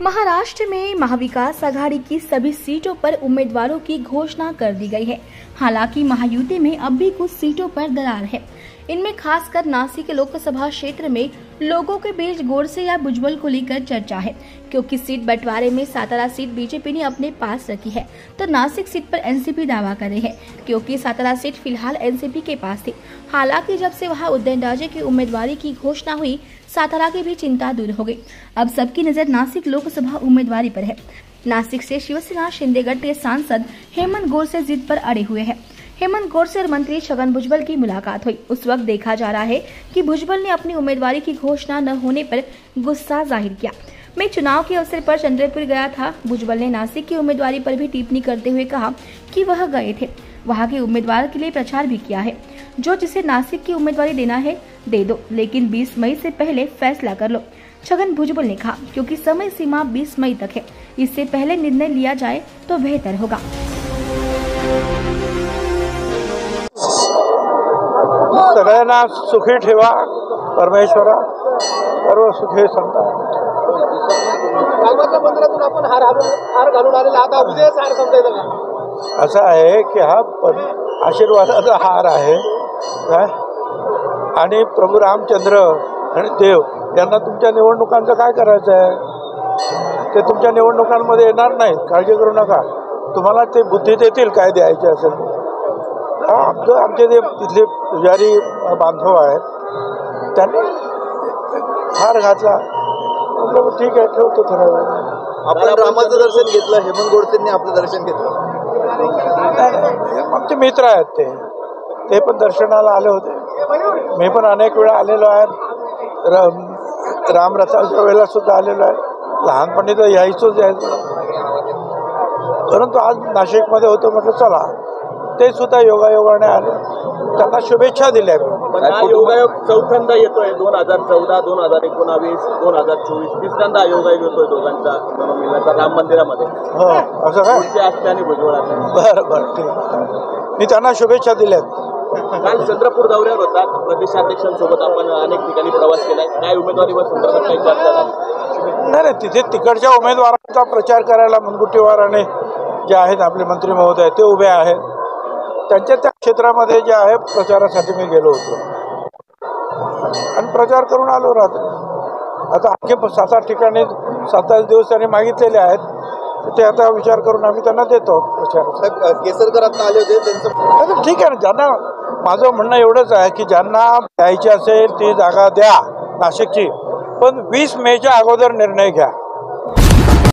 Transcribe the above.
महाराष्ट्र में महाविकास आघाड़ी की सभी सीटों पर उम्मीदवारों की घोषणा कर दी गई है। हालांकि महायुति में अब भी कुछ सीटों पर दरार है। इनमें खासकर नासिक लोकसभा क्षेत्र में लोगों के बीच गोडसे या भुजबल को लेकर चर्चा है, क्योंकि सीट बंटवारे में सातारा सीट बीजेपी ने अपने पास रखी है, तो नासिक सीट पर एनसीपी दावा कर रही है, क्योंकि सातारा सीट फिलहाल एनसीपी के पास थी। हालांकि जब से वहां उदयनराजे की उम्मीदवारी की घोषणा हुई, सातारा की भी चिंता दूर हो गई। अब सबकी नजर नासिक लोकसभा उम्मीदवारी पर है। नासिक से शिवसेना शिंदे गट के सांसद हेमंत गोडसे जिद पर अड़े हुए हैं। हेमंत गोडसे और मंत्री छगन भुजबल की मुलाकात हुई। उस वक्त देखा जा रहा है कि भुजबल ने अपनी उम्मीदवारी की घोषणा न होने पर गुस्सा जाहिर किया। मैं चुनाव के अवसर पर चंद्रपुर गया था। भुजबल ने नासिक की उम्मीदवारी पर भी टिप्पणी करते हुए कहा कि वह गए थे, वहां के उम्मीदवार के लिए प्रचार भी किया है। जो जिसे नासिक की उम्मीदवारी देना है दे दो, लेकिन 20 मई से पहले फैसला कर लो। छगन भुजबल ने कहा, क्योंकि समय सीमा 20 मई तक है, इससे पहले निर्णय लिया जाए तो बेहतर होगा। सगळ्यांना सुखी ठेवा परमेश्वरा, सर्व सुखी संता। रामाच्या मंदिरातून आपण हार घालून आलेला आता उद्याच हार समजायचा का? असं आहे की हा आशीर्वादाचा हार आहे काय, आणि प्रभू रामचंद्र आणि देव यांना तुमच्या निवडणुकांचं काय करायचं आहे ते तुमच्या निवडणुकांमध्ये येणार नाहीत, काळजी करू नका। तुम्हाला ते बुद्धी देतील काय द्यायचे असेल। आमचे जे तिथले पुजारी बांधव आहेत त्यांनी हार घातला, म्हटलं ठीक आहे ठेवतो थोडा वेळ। आपण रामाचं दर्शन घेतलं, हेमंत गोडसेंनी आपलं दर्शन घेतलं। आमचे मित्र आहेत ते पण दर्शनाला आले होते। मी पण अनेक वेळा आलेलो आहे, रामरथाच्या वेळेला सुद्धा आलेलो आहे। लहानपणी तर यायचोच यायचं, परंतु आज नाशिकमध्ये होतो, म्हटलं चला। ते सुद्धा योगायोगाने आले, त्यांना शुभेच्छा दिल्या। योगायोग चौथ्यांदा येतोय, 2014, 2019, 2024 तिसऱ्यांदा योगायोग येतोय दोघांचा राम मंदिरामध्ये। हो असं काय असते आणि भुजबळ। बरं ठीक, मी त्यांना शुभेच्छा दिल्या। काल चंद्रपूर दौऱ्यावर होता, प्रदेशाध्यक्षांसोबत आपण अनेक ठिकाणी प्रवास केलाय, काय उमेदवारीवर संदर्भात काही चर्चा झाली? नाही, तिथे तिकडच्या उमेदवारांचा प्रचार करायला मुनगुट्टीवाराने जे आहेत आपले मंत्री महोदय ते उभे आहेत, त्यांच्या त्या क्षेत्रामध्ये जे आहे प्रचारासाठी मी गेलो होतो आणि प्रचार करून आलो रात्री। आता आणखी 7-8 ठिकाणी 7-8 दिवस त्यांनी मागितलेले आहेत, ते आता विचार करून आम्ही त्यांना देतो प्रचार। केसरकर आता आले होते त्यांचं ठीक आहे ना, ज्यांना माझं म्हणणं एवढंच आहे की ज्यांना द्यायची असेल ती जागा द्या नाशिकची, पण 20 मेच्या अगोदर निर्णय घ्या।